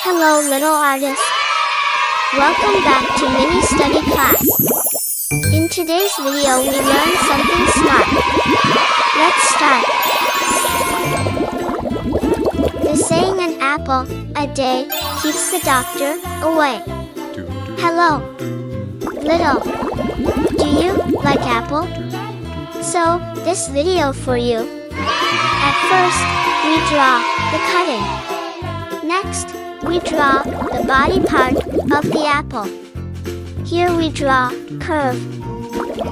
Hello little artist. Welcome back to mini study class. In today's video we learn something smart. Let's start. The saying an apple a day keeps the doctor away. Hello, little. Do you like apple? So, this video for you. At first, we draw the cutting. Next, we draw the body part of the apple. Here we draw curve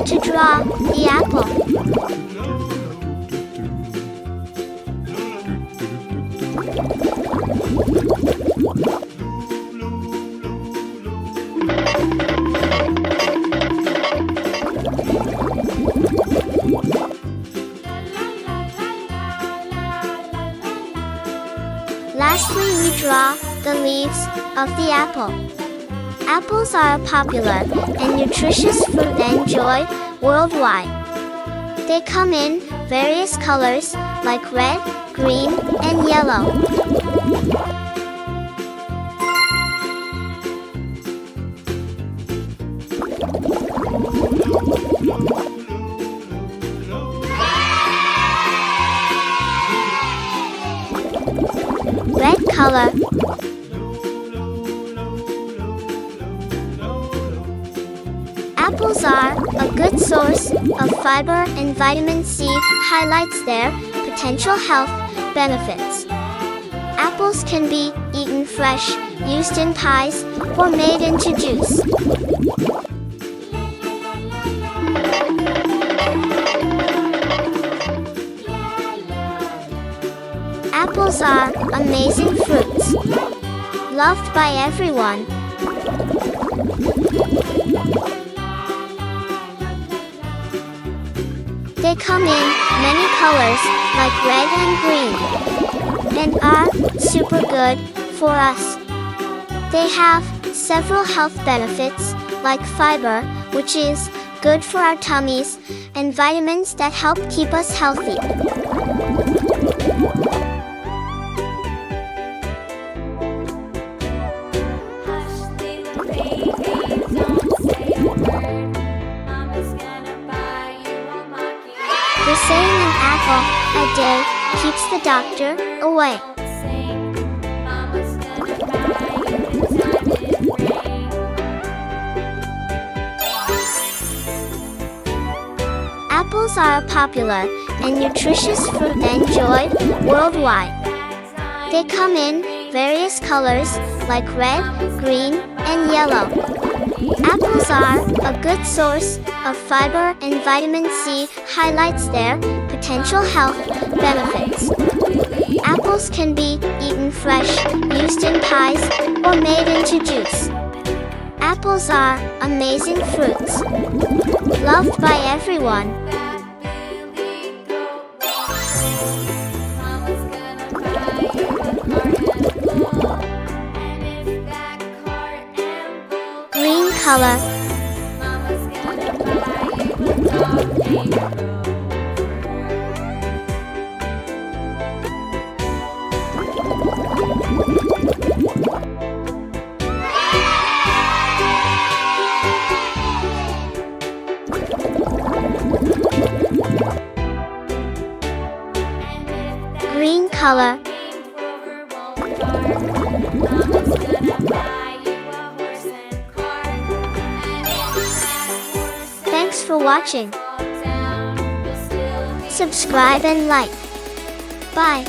to draw the apple. Lastly, we draw the leaves of the apple. Apples are a popular and nutritious fruit enjoyed worldwide. They come in various colors like red, green, and yellow. Red color. Apples are a good source of fiber and vitamin C, highlights their potential health benefits. Apples can be eaten fresh, used in pies, or made into juice. Apples are amazing fruits, loved by everyone. They come in many colors like red and green, and are super good for us. They have several health benefits like fiber, which is good for our tummies, and vitamins that help keep us healthy. The saying an apple a day keeps the doctor away. Apples are a popular and nutritious fruit enjoyed worldwide. They come in various colors like red, green, and yellow. Apples are a good source of fiber and vitamin C, highlights their potential health benefits. Apples can be eaten fresh, used in pies, or made into juice. Apples are amazing fruits, loved by everyone. Green color. Green color. Thanks for watching. Subscribe and like. Bye.